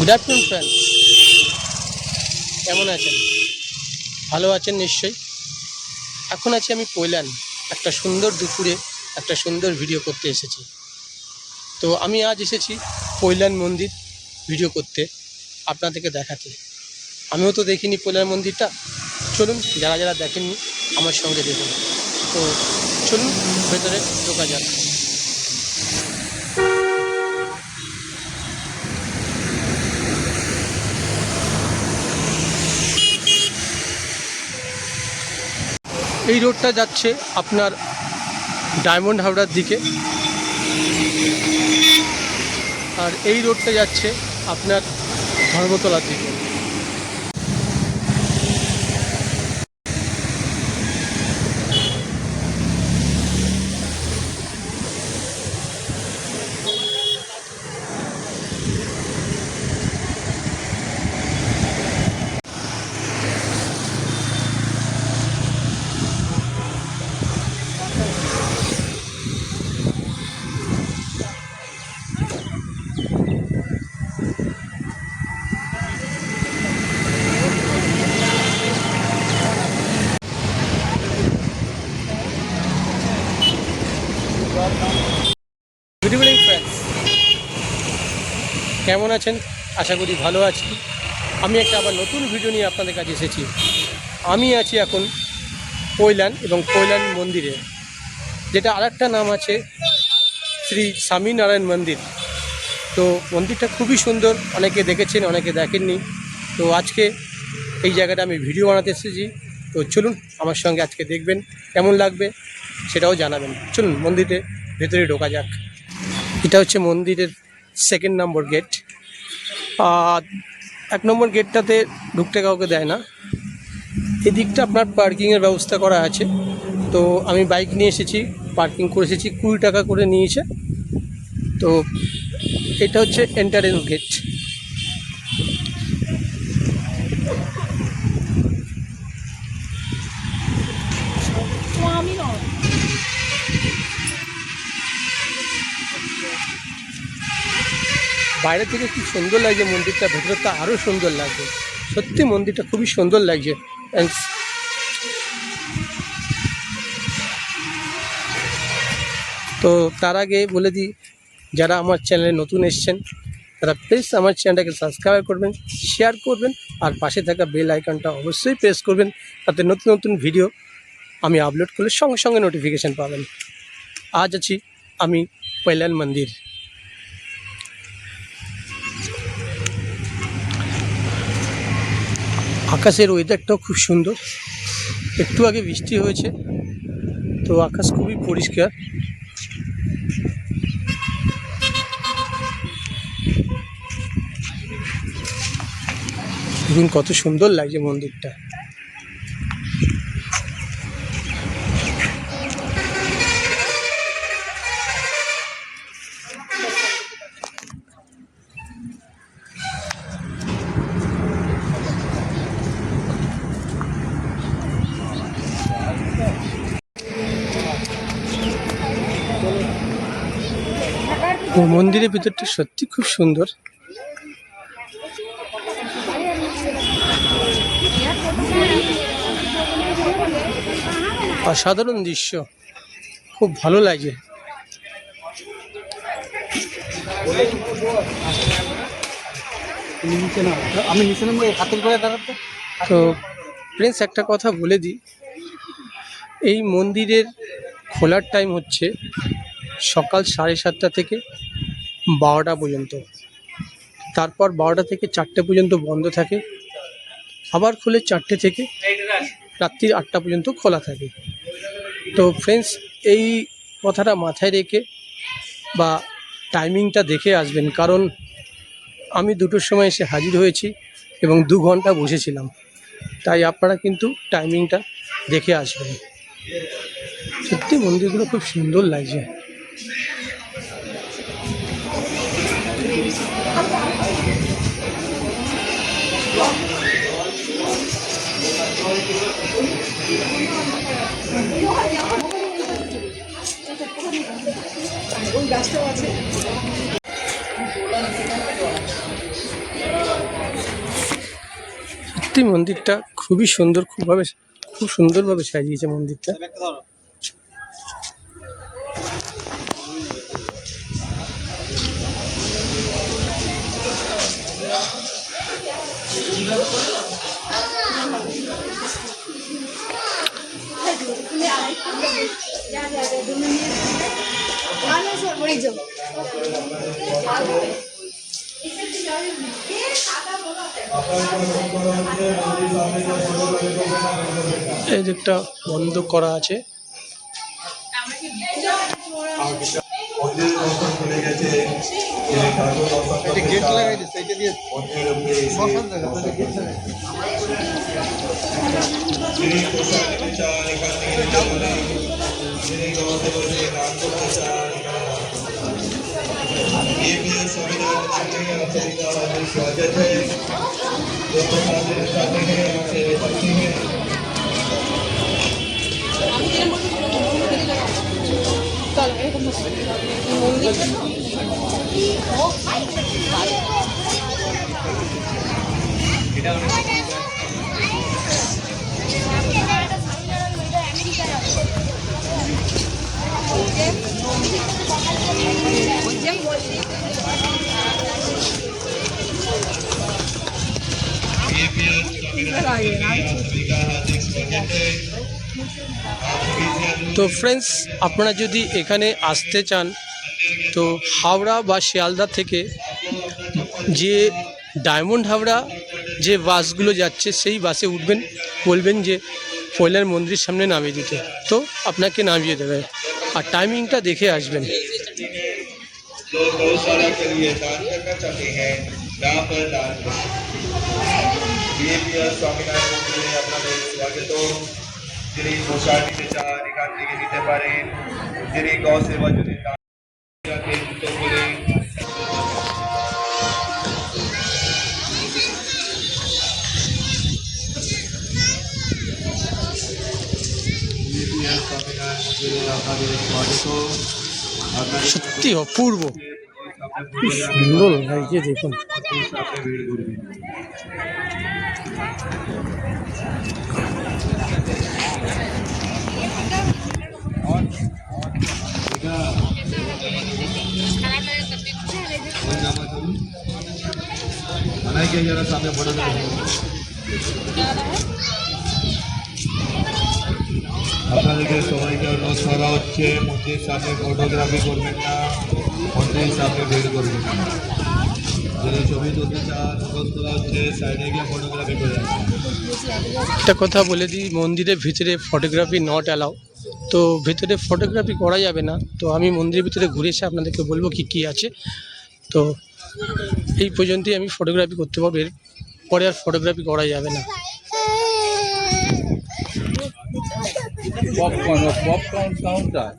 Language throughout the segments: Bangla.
গুড আফটারনুন ফ্রেন্ডস, কেমন আছেন? ভালো আছেন নিশ্চয়ই। এখন আছি আমি পৈলান। একটা সুন্দর দুপুরে একটা সুন্দর ভিডিও করতে এসেছি। তো আমি আজ এসেছি পৈলান মন্দির ভিডিও করতে, আপনাদেরকে দেখাতে। আমিও তো দেখিনি পৈলান মন্দিরটা। চলুন, যারা যারা দেখেননি আমার সঙ্গে দেখুন। তো চলুন ভেতরে ঢোকা যাক। এই রোডটা যাচ্ছে আপনার ডায়মন্ড হাওড়ার দিকে, আর এই রোডটা যাচ্ছে আপনার ধর্মতলার দিকে। গুড ইভিনিং ফ্রেন্ডস, কেমন আছেন? আশা করি ভালো আছি। আমি একটা আবার নতুন ভিডিও নিয়ে আপনাদের কাছে এসেছি। আমি আছি এখন পৈলান এবং পৈলান মন্দিরে, যেটা আরেকটা নাম আছে শ্রী স্বামীনারায়ণ মন্দির। তো মন্দিরটা খুবই সুন্দর, অনেকে দেখেছেন অনেকে দেখেননি। তো আজকে এই জায়গাটা আমি ভিডিও বানাতে এসেছি। তো চলুন আমার সঙ্গে আজকে দেখবেন, কেমন লাগবে সেটাও জানাবেন। চলুন মন্দিরের ভেতরে ঢোকা যাক। এটা হচ্ছে মন্দিরের 2nd নম্বর গেট। 1 নম্বর গেটটাতে ঢুকতে কাউকে দেয় না। এদিকটা আপনার পার্কিংয়ের ব্যবস্থা করা আছে। তো আমি বাইক নিয়ে এসেছি, পার্কিং করে এসেছি, 20 টাকা করে নিয়েছে। তো এটা হচ্ছে এন্ট্রান্স গেট। বাইরে থেকে খুব সুন্দর লাগছে মন্দিরটা, ভেতরটা আরও সুন্দর লাগছে। সত্যি মন্দিরটা খুবই সুন্দর লাগছে। তো তার আগে বলে দিই, যারা আমার চ্যানেলে নতুন এসছেন তারা প্লিজ আমার চ্যানেলটাকে সাবস্ক্রাইব করবেন, শেয়ার করবেন, আর পাশে থাকা বেল আইকনটা অবশ্যই প্রেস করবেন, তাতে নতুন নতুন ভিডিও আমি আপলোড করলে সঙ্গে সঙ্গে নোটিফিকেশান পাবেন। আজ আছি আমি পৈলান মন্দির। আকাশের ওয়েদারটাও খুব সুন্দর। একটু আগে বৃষ্টি হয়েছে, তো আকাশ খুবই পরিষ্কার। দেখুন কত সুন্দর লাগছে মন্দিরটা। তো মন্দিরের ভিতরটা সত্যি খুব সুন্দর। অসাধারণ দৃশ্য, খুব ভালো লাগছে। তো ফ্রেন্ডস, একটা কথা বলে দিই, এই মন্দিরের খোলার টাইম হচ্ছে সকাল 7:30 থেকে 12টা পর্যন্ত। তারপর 12টা থেকে 4টে পর্যন্ত বন্ধ থাকে, আবার খুলে 4টে থেকে রাত্রি 8টা পর্যন্ত খোলা থাকে। তো ফ্রেন্ডস, এই কথাটা মাথায় রেখে বা টাইমিংটা দেখে আসবেন, কারণ আমি 2টোর সময় এসে হাজির হয়েছি এবং 2 ঘন্টা বসেছিলাম। তাই আপনারা কিন্তু টাইমিংটা দেখে আসবেন। সত্যি মন্দিরগুলো খুব সুন্দর লাগছে। সত্যি মন্দিরটা খুবই সুন্দর, খুব সুন্দরভাবে সাজিয়েছে মন্দিরটা। এই দিকটা বন্ধ করা আছে। তো ফ্রেন্ডস, আপনারা যদি এখানে আসতে চান তো হাওড়া বা শিয়ালদা থেকে যে ডায়মন্ড হাওড়া যে বাসগুলো যাচ্ছে সেই বাসে উঠবেন, বলবেন যে পয়লার মন্দিরের সামনে নামিয়ে দিতে, তো আপনাকে নামিয়ে দেবে। আর টাইমিংটা দেখে আসবেন। যিনি প্রসাদ দিতে চান এখান থেকে দিতে পারেন। যিনি গো সেবা যদি সত্যি অপূর্ব, খুব সুন্দর লাগছে দেখুন। সামনে বড় আপনাদেরকে সবাইকে অনুরোধ করা হচ্ছে, মন্দির সামনে ফটোগ্রাফি করবেন না, মন্দির সামনে ভিড় করবেন না। যদি ছবি তুলতে চান অনুরোধ করা হচ্ছে সাইডে গিয়ে ফটোগ্রাফি করে। একটা কথা বলে দিই, মন্দিরের ভিতরে ফটোগ্রাফি নট অ্যালাউ, তো ভিতরে ফটোগ্রাফি করা যাবে না। তো আমি মন্দিরের ভিতরে ঘুরে এসে আপনাদেরকে বলবো কি কি আছে। তো এই পর্যন্তই আমি ফটোগ্রাফি করতে পারবো, এর পরে আর ফটোগ্রাফি করা যাবে না। পপকর্ন কাউন্টার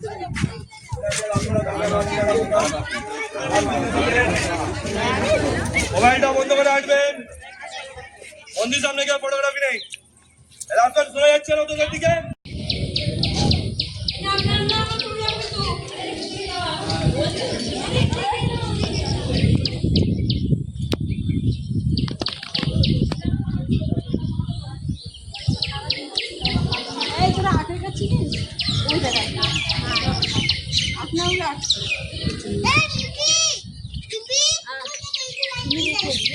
মোবাইলটা বন্ধ করে আসবেন। মন্দির সামনে গিয়ে ফটোগ্রাফি নেই। রাস্তা শোনা যাচ্ছে না ওদের দিকে।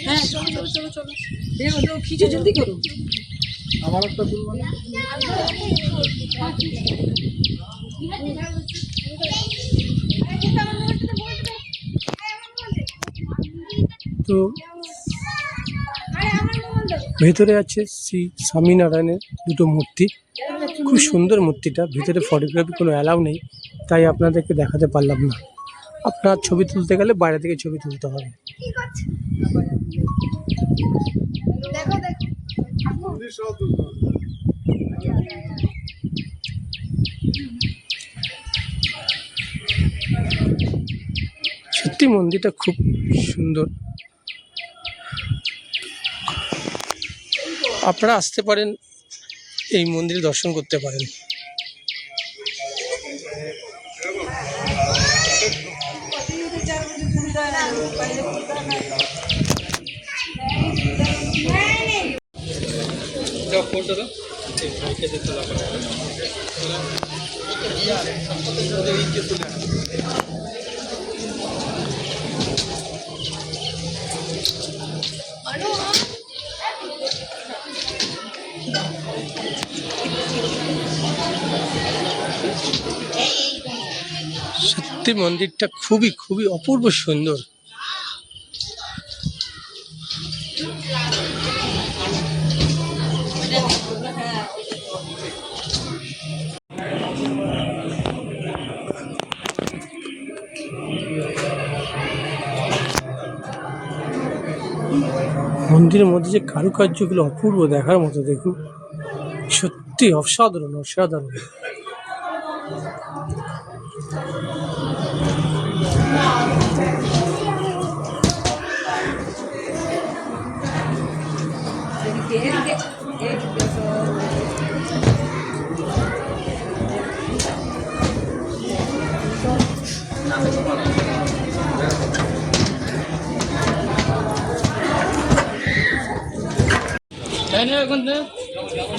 হ্যাঁ চলো চলো চলো চলো, দেখো তো কিছু জলদি করো। আমার একটা তো ভেতরে আছে শ্রী স্বামীনারায়ণের দুটো মূর্তি, খুব সুন্দর মূর্তিটা। ভিতরে ফটোগ্রাফি কোনো অ্যালাউ নেই, তাই আপনাদেরকে দেখাতে পারলাম না। আপনার ছবি তুলতে গেলে বাইরে থেকে ছবি তুলতে হবে। সত্যি মন্দিরটা খুব সুন্দর, আপনারা আসতে পারেন, এই মন্দিরে দর্শন করতে পারেন। সত্যি মন্দিরটা খুবই খুবই অপূর্ব সুন্দর। মন্দিরের মধ্যে যে কারুকার্যগুলো অপূর্ব দেখার মতো, দেখুন সত্যি অসাধারণ অসাধারণ।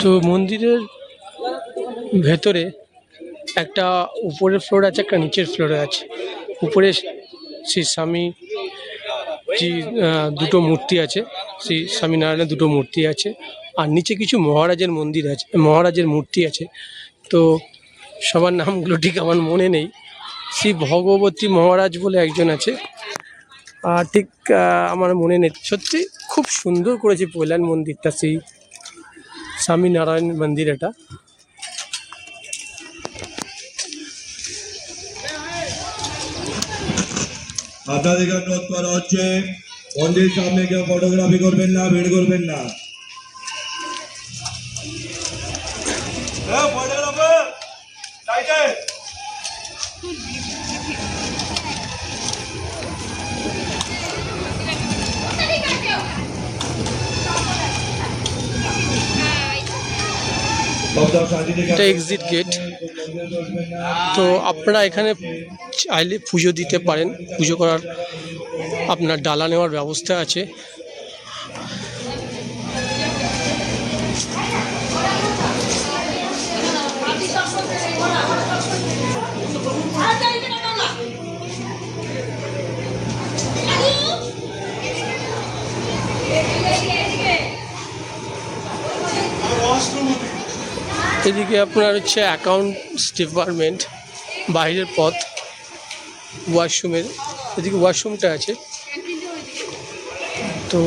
তো মন্দিরের ভেতরে একটা উপরের ফ্লোর আছে, একটা নিচের ফ্লোরে আছে। উপরে শ্রী স্বামী জি দুটো মূর্তি আছে, শ্রী স্বামীনারায়ণের দুটো মূর্তি আছে, আর নিচে কিছু মহারাজের মন্দির আছে, মহারাজের মূর্তি আছে। তো সবার নামগুলো ঠিক আমার মনে নেই। শ্রী ভগবতী মহারাজ বলে একজন আছে, আর ঠিক আমার মনে নেই। সত্যি খুব সুন্দর করেছে পৈলান মন্দিরটা, শ্রী স্বামীনারায়ণ মন্দির এটা। আপনাদেরকে অনুরোধ করা হচ্ছে মন্দির সামনে কেউ ফটোগ্রাফি করবেন না, ভিড় করবেন না। এটা এক্সিট গেট। তো আপনারা এখানে চাইলে পুজো দিতে পারেন, পুজো করার আপনার ডালা নেওয়ার ব্যবস্থা আছে। এদিকে আপনার হচ্ছে অ্যাকাউন্টস ডিপার্টমেন্ট, বাইরের পথ, ওয়াশরুমের এদিকে ওয়াশরুমটা আছে। তো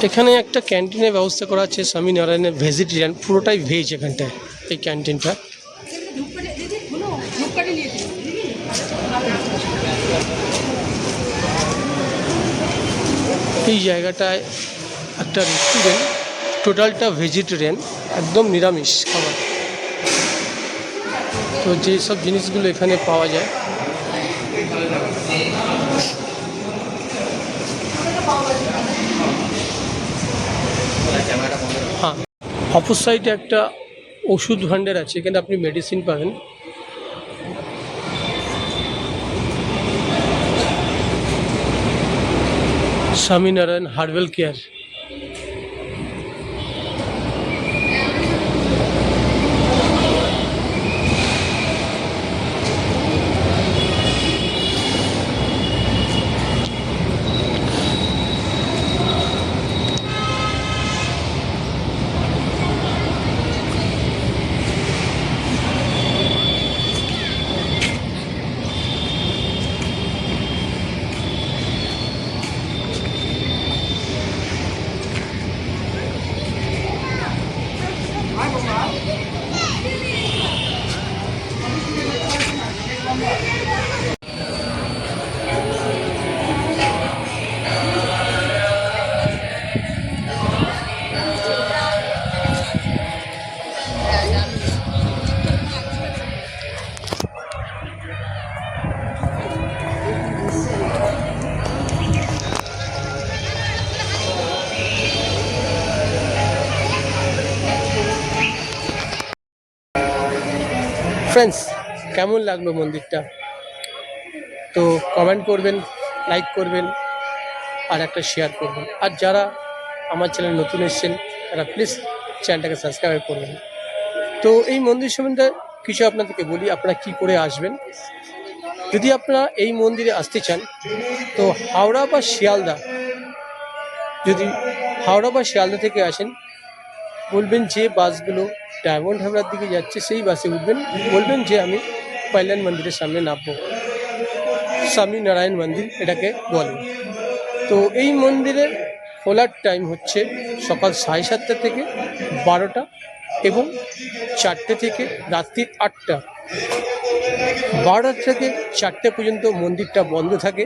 এখানে একটা ক্যান্টিনের ব্যবস্থা করা আছে স্বামীনারায়ণের ভেজিটেরিয়ান, পুরোটাই ভেজ এখানটায় এই ক্যান্টিনটা। এই জায়গাটায় একটা রেস্টুরেন্ট, টোটালটা ভেজিটেরিয়ান, একদম নিরামিষ খাবার। তো যেসব জিনিসগুলো এখানে পাওয়া যায়, হ্যাঁ, অপর সাইডে একটা ওষুধ ভাণ্ডার আছে, এখানে আপনি মেডিসিন পাবেন। Swaminarayan herbal care. ফ্রেন্ডস, কেমন লাগলো মন্দিরটা? তো কমেন্ট করবেন, লাইক করবেন, আর একটা শেয়ার করবেন। আর যারা আমার চ্যানেল নতুন এসেছেন তারা প্লিজ চ্যানেলটাকে সাবস্ক্রাইব করবেন। তো এই মন্দির সম্বন্ধে কিছু আপনাদেরকে বলি, আপনারা কী করে আসবেন। যদি আপনারা এই মন্দিরে আসতে চান তো হাওড়া বা শিয়ালদা, যদি হাওড়া বা শিয়ালদা থেকে আসেন, বলবেন যে বাসগুলো ডায়মন্ড হাবড়ার দিকে যাচ্ছে সেই বাসে উঠবেন, বলবেন যে আমি কল্যাণ মন্দিরের সামনে নামবো। স্বামী নারায়ণ মন্দির এটাকে বলে। তো এই মন্দিরের খোলার টাইম হচ্ছে সকাল 7:30 থেকে 12টা এবং 4টে থেকে রাত্রি 8টা। 12টা থেকে 4টে পর্যন্ত মন্দিরটা বন্ধ থাকে,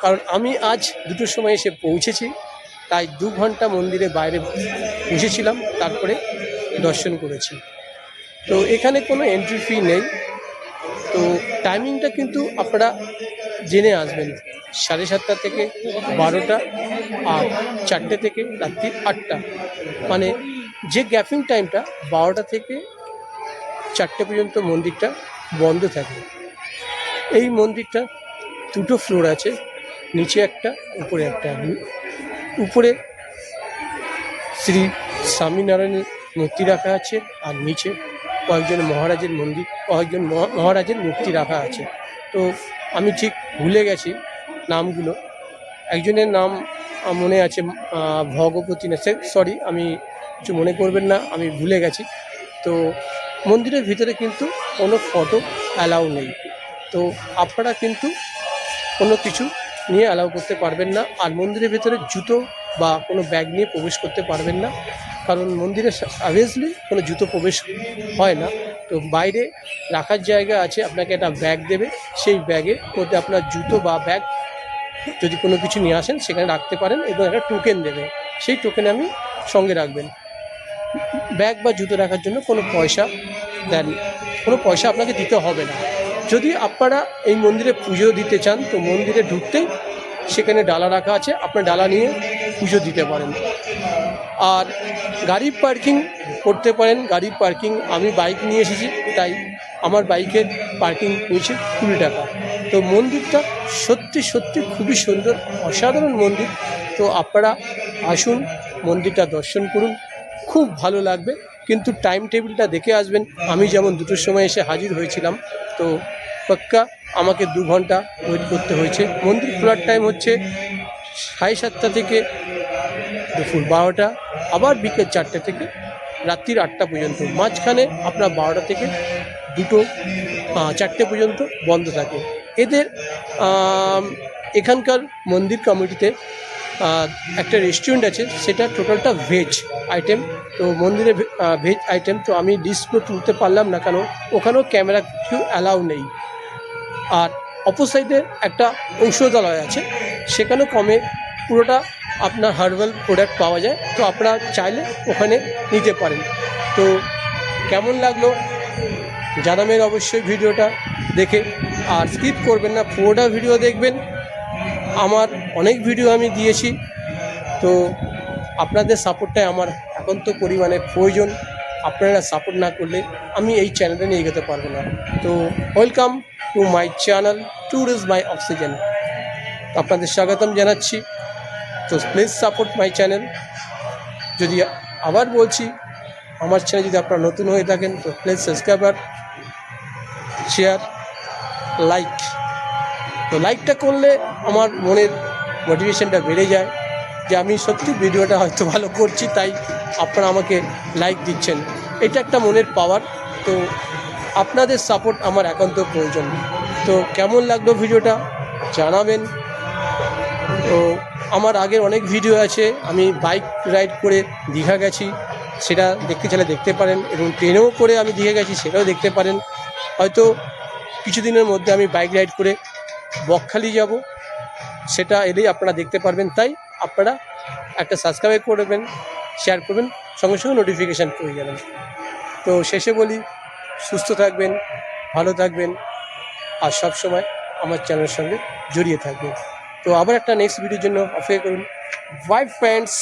কারণ আমি আজ 2টোর সময় এসে পৌঁছেছি, তাই 2 ঘন্টা মন্দিরে বাইরে বসেছিলাম, তারপরে দর্শন করেছি। তো এখানে কোনো এন্ট্রি ফি নেই। তো টাইমিংটা কিন্তু আপনারা জেনে আসবেন, 7:30 থেকে 12টা আর 4টে থেকে রাত্রি 8টা, মানে যে গ্যাপিং টাইমটা 12টা থেকে 4টে পর্যন্ত মন্দিরটা বন্ধ থাকে। এই মন্দিরটা 2টো ফ্লোর আছে, নিচে একটা উপরে একটা। উপরে শ্রী স্বামীনারায়ণের মূর্তি রাখা আছে আর নিচে কয়েকজন মহারাজের মূর্তি রাখা আছে। তো আমি ঠিক ভুলে গেছি নামগুলো, একজনের নাম মনে আছে ভগবতী না, সরি আমি কিছু মনে করবেন না, আমি ভুলে গেছি। তো মন্দিরের ভিতরে কিন্তু কোনো ফটো অ্যালাউ নেই, তো আপনারা কিন্তু কোনো কিছু নিয়ে অ্যালাউ করতে পারবেন না। আর মন্দিরের ভেতরে জুতো বা কোনো ব্যাগ নিয়ে প্রবেশ করতে পারবেন না, কারণ মন্দিরে অবভিয়াসলি কোনো জুতো প্রবেশ হয় না। তো বাইরে রাখার জায়গা আছে, আপনাকে একটা ব্যাগ দেবে, সেই ব্যাগের মধ্যে আপনার জুতো বা ব্যাগ যদি কোনো কিছু নিয়ে আসেন সেখানে রাখতে পারেন, এবং একটা টোকেন দেবে, সেই টোকেন আপনি সঙ্গে রাখবেন। ব্যাগ বা জুতো রাখার জন্য কোনো পয়সা দেন, কোনো পয়সা আপনাকে দিতে হবে না। যদি আপনারা এই মন্দিরে পুজো দিতে চান তো মন্দিরে ঢুকতেই সেখানে ডালা রাখা আছে, আপনার ডালা নিয়ে পুজো দিতে পারেন। আর গাড়ি পার্কিং করতে পারেন, গাড়ি পার্কিং আমি বাইক নিয়ে এসেছি তাই আমার বাইকের পার্কিং হয়েছে 20 টাকা। তো মন্দিরটা সত্যি সত্যি খুবই সুন্দর, অসাধারণ মন্দির। তো আপনারা আসুন, মন্দিরটা দর্শন করুন, খুব ভালো লাগবে। কিন্তু টাইম টেবিলটা দেখে আসবেন। আমি যেমন 2টোর সময় এসে হাজির হয়েছিলাম, তো পাক্কা আমাকে 2 ঘন্টা ওয়েট করতে হয়েছে। মন্দির খোলার টাইম হচ্ছে 7:30 থেকে দুপুর 12টা, আবার বিকেল 4টে থেকে রাত্রির 8টা পর্যন্ত। মাঝখানে আপনার 12টা থেকে 4টে পর্যন্ত বন্ধ থাকে। এদের এখানকার মন্দির কমিটিতে একটা রেস্টুরেন্ট আছে, সেটা টোটালটা ভেজ আইটেম। তো মন্দিরে ভেজ আইটেম, তো আমি ডিশগুলো তুলতে পারলাম না, কারণ ওখানেও ক্যামেরা কিছু অ্যালাউ নেই। আর অপর সাইডে একটা ঔষধালয় আছে, সেখানেও কমে পুরোটা আপনার হার্বাল প্রোডাক্ট পাওয়া যায়, তো আপনারা চাইলে ওখানে নিতে পারেন। তো কেমন লাগলো জানাবেন অবশ্যই ভিডিওটা দেখে, আর স্কিপ করবেন না, পুরোটা ভিডিও দেখবেন। আমার অনেক ভিডিও আমি দিয়েছি, তো আপনাদের সাপোর্টটাই আমার একান্ত পরিমাণে প্রয়োজন। আপনারা সাপোর্ট না করলে আমি এই চ্যানেলটা নিয়ে এগোতে পারবো না। তো welcome to my channel, tourist by oxygen, আপনাদের স্বাগতম জানাচ্ছি। তো প্লিজ সাপোর্ট মাই চ্যানেল। যদি আবার বলছি, আমার চ্যানেল যদি আপনারা নতুন হয়ে থাকেন তো প্লিজ সাবস্ক্রাইবার, শেয়ার, লাইক। তো লাইকটা করলে আমার মনের মোটিভেশনটা বেড়ে যায়, যে আমি সত্যি ভিডিওটা হয়তো ভালো করছি, তাই আপনারা আমাকে লাইক দিচ্ছেন, এটা একটা মনের পাওয়ার। তো আপনাদের সাপোর্ট আমার একান্ত প্রয়োজন। তো কেমন লাগলো ভিডিওটা জানাবেন। তো আমার আগের অনেক ভিডিও আছে, আমি বাইক রাইড করে দীঘা গেছি, সেটা দেখতে চাইলে দেখতে পারেন, এবং ট্রেনেও করে আমি দীঘা গেছি, সেটাও দেখতে পারেন। হয়তো কিছুদিনের মধ্যে আমি বাইক রাইড করে বকখালি যাব, সেটা এলেই আপনারা দেখতে পারবেন। তাই আপনারা একটা সাবস্ক্রাইব করবেন, শেয়ার করবেন, সঙ্গে সঙ্গে নোটিফিকেশান পেয়ে যাবেন। তো শেষে বলি, সুস্থ থাকবেন, ভালো থাকবেন, আর সব সময় আমার চ্যানেলের সঙ্গে জড়িয়ে থাকবেন। তো আবার একটা নেক্সট ভিডিওর জন্য অপেক্ষা করুন। By friends.